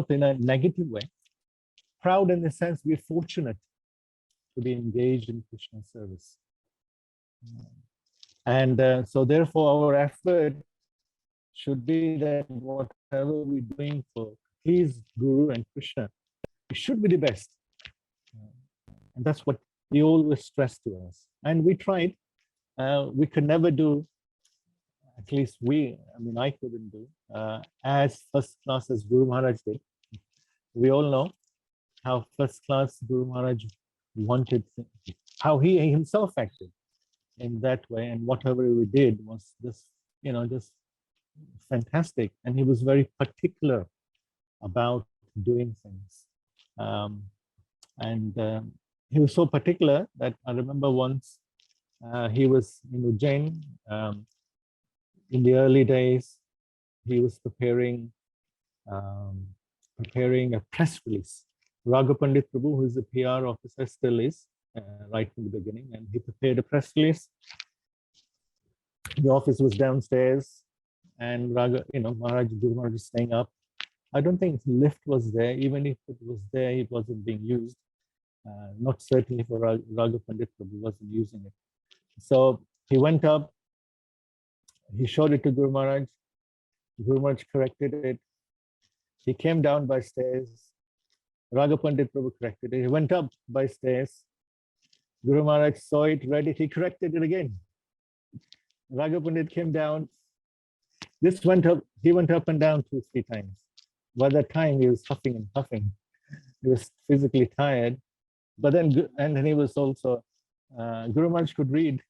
in a negative way, proud in the sense we're fortunate to be engaged in Krishna service. And so therefore our effort should be that whatever we're doing for his Guru and Krishna, it should be the best. And that's what he always stressed to us. And we tried. We could never do, at least I couldn't do, as first class as Guru Maharaj did. We all know how first class Guru Maharaj wanted, how he himself acted in that way, and whatever we did was just fantastic. And he was very particular about doing things. He was so particular that I remember once he was in Ujjain. In the early days, he was preparing a press release. Raghu Pandit Prabhu, who is the PR officer, still is, right from the beginning, and he prepared a press release. The office was downstairs, and Maharaj, Guru Maharaj is staying up. I don't think the lift was there. Even if it was there, it wasn't being used. Not certainly for Raghu Pandit Prabhu, wasn't using it. So he went up, he showed it to Guru Maharaj. Guru Maharaj corrected it. He came down by stairs. Raghu Pandit Prabhu corrected it. He went up by stairs. Guru Maharaj saw it, read it, he corrected it again. Raghu Pandit came down. This went up, he went up and down 2 or 3 times. By that time, he was huffing and puffing. He was physically tired. But then, and then he was also, Guru Maharaj could read,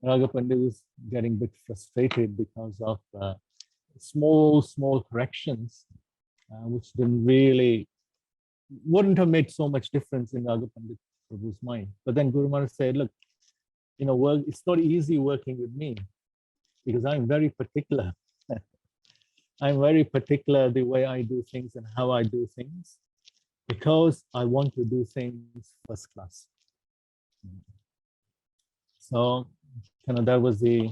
Raghu Pandit was getting a bit frustrated because of small corrections, which wouldn't have made so much difference in Raghu Pandit Prabhu's mind. But then Guru Maharaj said, look, it's not easy working with me because I'm very particular. I'm very particular the way I do things and how I do things because I want to do things first class. So, that was the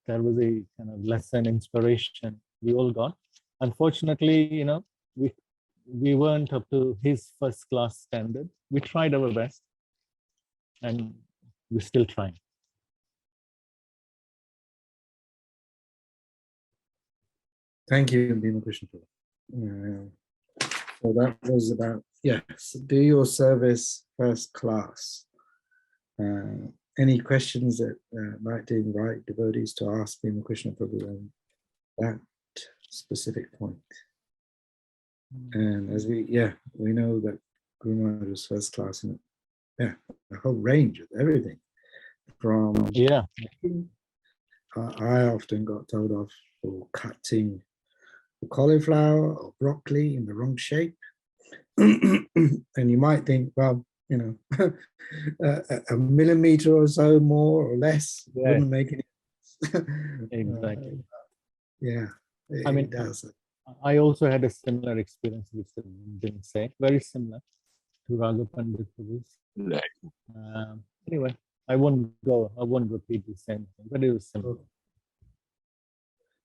that was a kind of lesson, inspiration we all got. Unfortunately, you know, we weren't up to his first class standard. We tried our best, and we're still trying. Thank you, Bimal Krishna. So that was about, yes, do your service first class. Any questions that might invite devotees to ask Bimal Krishna Prabhu on that specific point? And as we know that Guru Maharaj was first class in a whole range of everything. From I often got told off for cutting cauliflower or broccoli in the wrong shape. And you might think, well, you know, a millimeter or so more or less wouldn't make any sense. Exactly. I mean, it does. I also had a similar experience, which I didn't say, very similar to Raghu Pandit Prabhu's. Anyway, I won't repeat the same thing, but it was similar.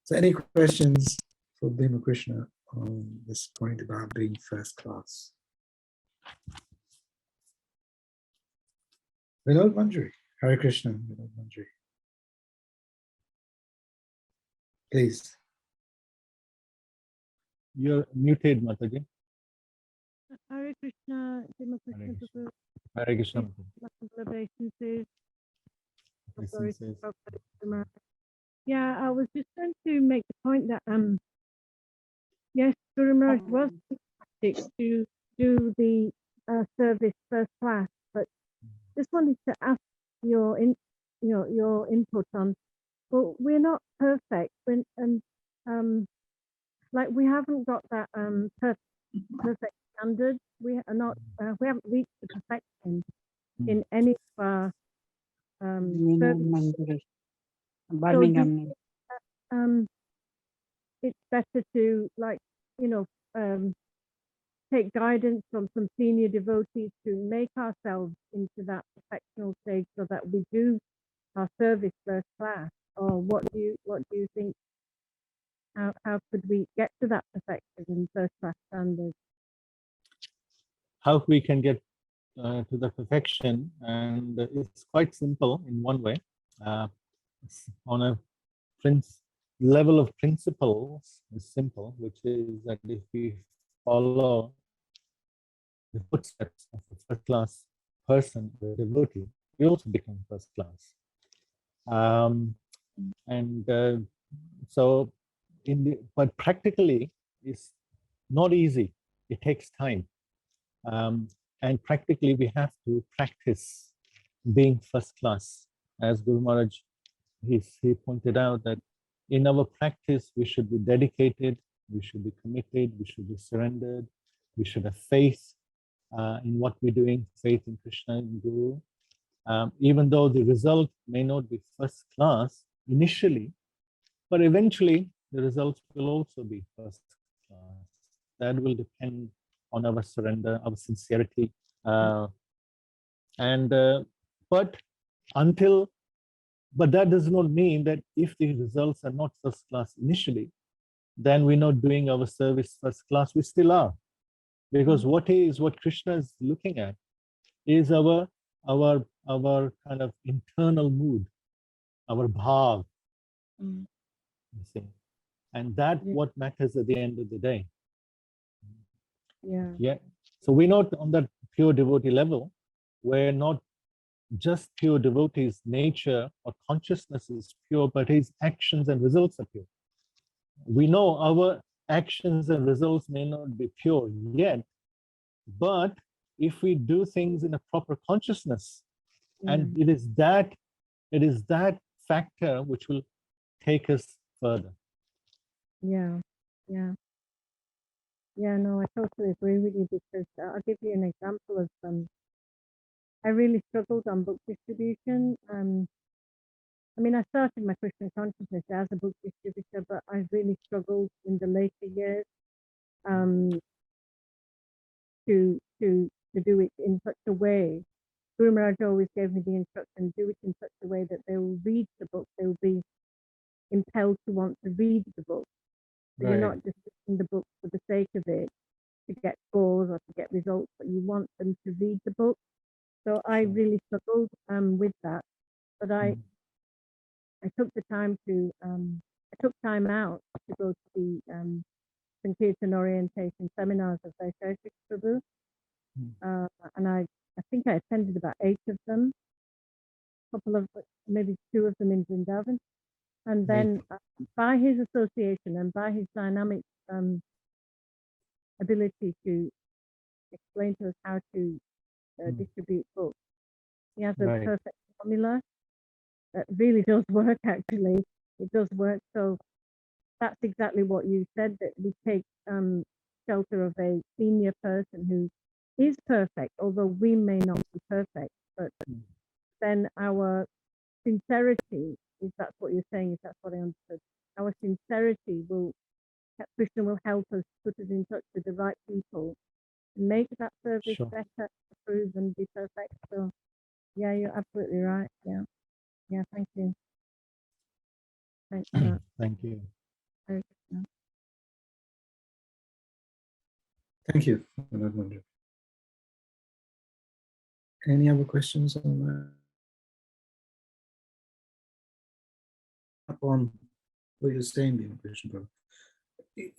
So any questions for Bhima Krishna on this point about being first class? Vinod Manjari, Hare Krishna, Vinod Manjari. Please. You're muted, Mataji. Hare Krishna, Bhima Krishna Prabhu. Hare Krishna. Obeisances. Obeisances. Yeah, I was just going to make the point that yes, Guru Maharaj was sympathetic to do the service first class, but just wanted to ask your input on. Well, we're not perfect, and like we haven't got that perfect standard. We are not. We haven't reached the perfection in any of our services. So it's better to, like, you know, take guidance from some senior devotees to make ourselves into that perfectional stage, so that we do our service first class. Or what do you think? How could we get to that perfection in first class standards? How we can get to the perfection, and it's quite simple in one way. On a level of principles is simple, which is that if we follow the footsteps of a first class person, the devotee, we also become first class. So but practically it's not easy. It takes time. And practically we have to practice being first class. As Guru Maharaj, he pointed out that in our practice, we should be dedicated, we should be committed, we should be surrendered, we should have faith in what we're doing, faith in Krishna and Guru. Even though the result may not be first class initially, but eventually the results will also be first class. That will depend on our surrender, our sincerity. But that does not mean that if the results are not first class initially, then we're not doing our service first class. We still are, because what Krishna is looking at is our kind of internal mood, our bhav. You see, and that what matters at the end of the day. Yeah. So we're not on that pure devotee level. We're not just pure devotee's nature or consciousness is pure, but his actions and results are pure. We know our actions and results may not be pure yet, but if we do things in a proper consciousness, and it is that factor which will take us further. No, I totally agree with you, because I'll give you an example of I really struggled on book distribution. I mean, I started my Krishna consciousness as a book distributor, but I really struggled in the later years to do it in such a way. Guru Maharaj always gave me the instruction, do it in such a way that they will read the book, they will be impelled to want to read the book. So you're Right. not just reading the book for the sake of it to get scores or to get results, but you want them to read the book. So I Sure. really struggled with that, but I took the time to I took time out to go to the Sankirtan orientation seminars of Vaisheshik Prabhu, and I think I attended about 8 of them, maybe 2 of them in Vrindavan, and then by his association and by his dynamic ability to explain to us how to distribute books, he has a Right. perfect formula that really does work. Actually, it does work. So that's exactly what you said, that we take shelter of a senior person who is perfect, although we may not be perfect, but then our sincerity, if that's what you're saying, if that's what I understood, our sincerity Krishna will help us, put us in touch with the right people, make that service Sure. better, improve and be perfect. So yeah, you're absolutely right. Yeah, thank you. Thanks for that. Thank you. Hare Krishna. Thank you. Manoj. Any other questions on that? Up on what you're saying, Bimal Krishna Prabhu.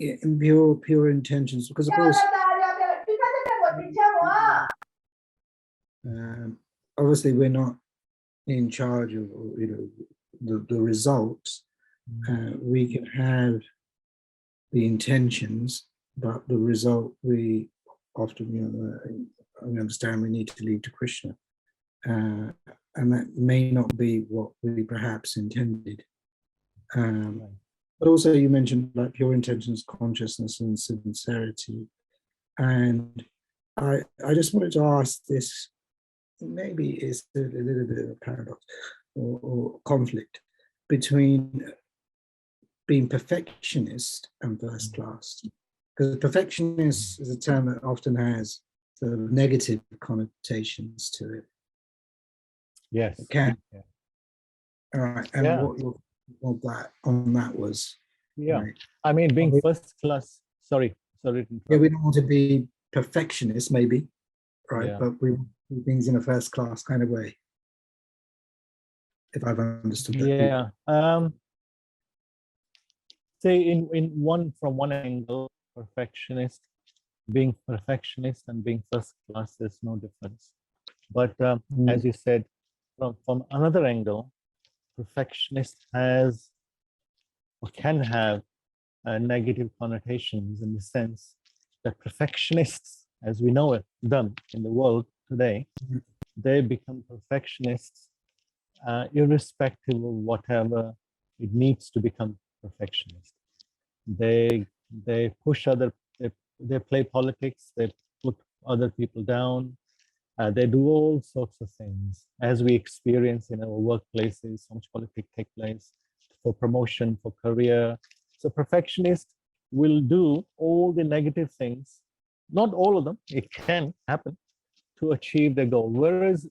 In pure intentions, because of course, obviously we're not in charge of the results. We can have the intentions, but the result we often we understand we need to leave to Krishna, and that may not be what we perhaps intended. But also you mentioned like pure intentions, consciousness and sincerity. And I just wanted to ask this, maybe it's a little bit of a paradox or conflict between being perfectionist and first class. Because perfectionist is a term that often has sort of negative connotations to it. Yes. It can. Yeah. All right. And Yeah. what your on that was. Yeah. Right. I mean, being first class. Sorry. To interrupt. Yeah, we don't want to be perfectionists, maybe, right? Yeah. But we do things in a first class kind of way, if I've understood that. Yeah. Say from one angle, being perfectionist and being first class, there's no difference. But as you said, from another angle, perfectionist has or can have negative connotations in the sense that perfectionists, as we know them in the world today, they become perfectionists irrespective of whatever it needs to become perfectionist. They push they play politics, they put other people down, they do all sorts of things, as we experience in our workplaces. So much politics take place for promotion, for career. So perfectionist will do all the negative things, not all of them, it can happen, to achieve their goal. Whereas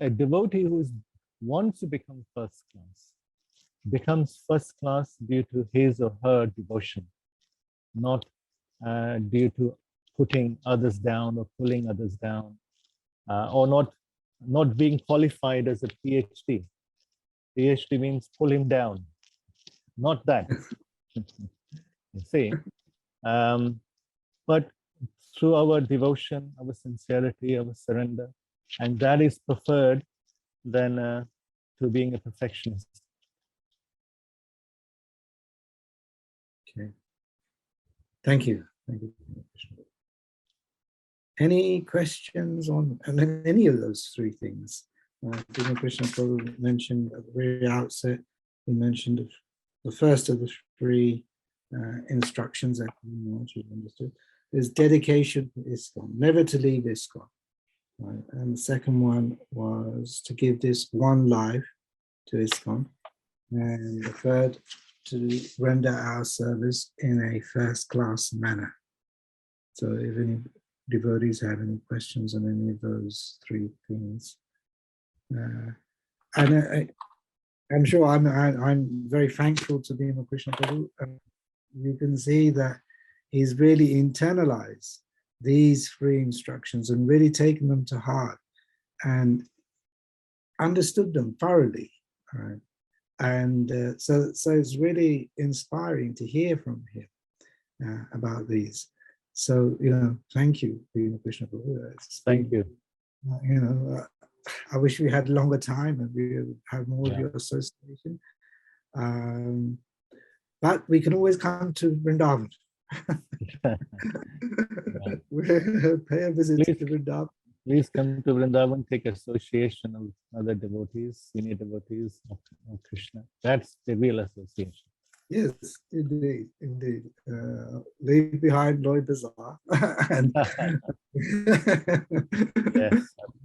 a devotee who wants to become first class becomes first class due to his or her devotion, not due to putting others down or pulling others down, or not being qualified as a PhD. PhD means pull him down, not that. You see, but through our devotion, our sincerity, our surrender, and that is preferred than to being a perfectionist. Okay. Thank you. Any questions on any of those three things? Bimal Krishna Prabhu mentioned at the very outset, he mentioned the first of the three instructions that you understood is dedication to ISKCON, never to leave ISKCON. Right? And the second one was to give this one life to ISKCON. And the third, to render our service in a first-class manner. So if any devotees have any questions on any of those three things. And I'm sure I'm very thankful to Bimal Krishna Prabhu. You can see that he's really internalized these three instructions and really taken them to heart and understood them thoroughly. Right? And so it's really inspiring to hear from him about these. So, thank you, Bimal Krishna Prabhu. Thank you. I wish we had longer time and we would have more of your association. But we can always come to Vrindavan. Pay a visit to Vrindavan. Please come to Vrindavan, take association of other devotees, senior devotees of Krishna. That's the real association. Yes, indeed. Leave behind Loy Bazaar and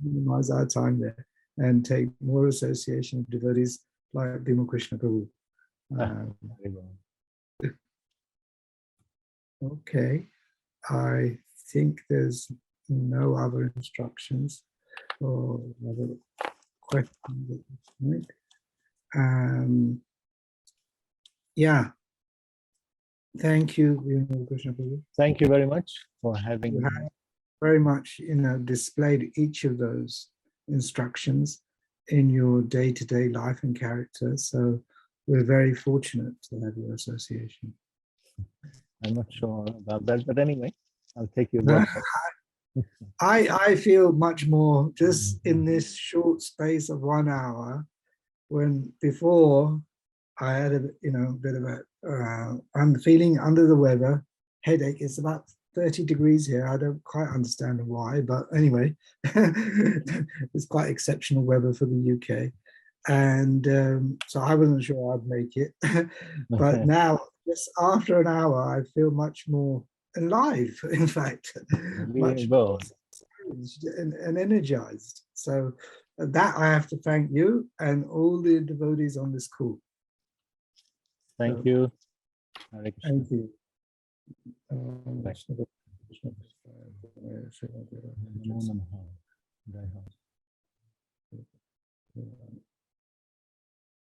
minimize our time there and take more association of devotees like Bimal Krishna Prabhu. Okay, I think there's no other instructions or other questions at this point. Yeah, thank you, Bimal Krishna Prabhu. Thank you very much for having me. Very much, displayed each of those instructions in your day-to-day life and character. So we're very fortunate to have your association. I'm not sure about that, but anyway, I'll take your word. I feel much more just in this short space of 1 hour, when before I had a bit of a I'm feeling under the weather, headache. It's about 30 degrees here. I don't quite understand why, but anyway, it's quite exceptional weather for the UK. And so I wasn't sure I'd make it. But now, just after an hour, I feel much more alive, in fact, much more and energized. So that I have to thank you and all the devotees on this call. Thank you. Thank you.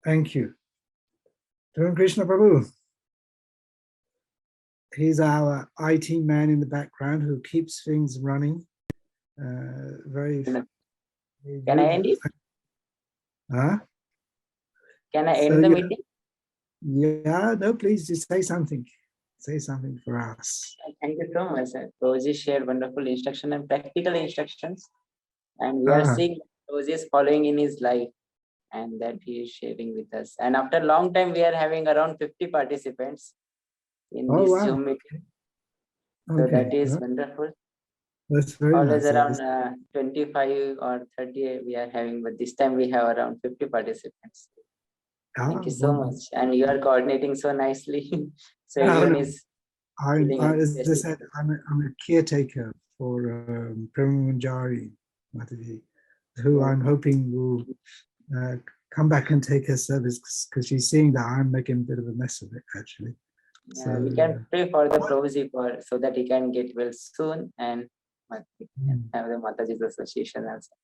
Thank you. Charan Krishna Prabhu. He's our IT man in the background who keeps things running. Very. Can I end it? Huh? Can I end the meeting? Yeah, no, please just say something. Say something for us. Thank you so much, sir. Prabhuji shared wonderful instruction and practical instructions. And we are seeing Prabhuji is following in his life and that he is sharing with us. And after a long time, we are having around 50 participants in this Zoom meeting. So that is wonderful. That's very always nice. Around 25 or 30 we are having, but this time we have around 50 participants. Thank you so much. And you are coordinating so nicely. So everyone is. As I said, I'm a caretaker for Prabhu Manjari Mataji, who I'm hoping will come back and take her service, because she's seeing that I'm making a bit of a mess of it, actually. Yeah, So we can pray for the Prabhuji so that he can get well soon and have the Mataji's association also.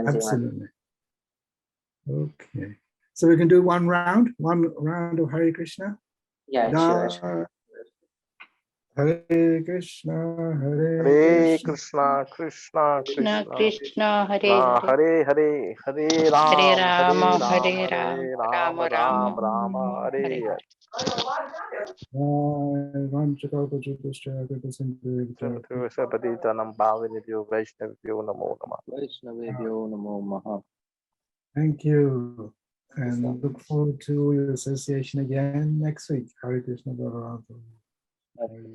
Absolutely. Okay. So we can do one round of Hare Krishna? Yeah, sure. Hare Krishna, Hare Krishna, Krishna Krishna, Krishna, Hare Hare Hare, Hare Rama, Hare Hare Rama, Rama, Hare Rama Hare Hare. Sarvapatitanam Bhavinibhyo Vaishnavibhyo Namo Namah. Vaishnavibhyo Namo Maha. Thank you. And look forward to your association again next week. Hare Krishna.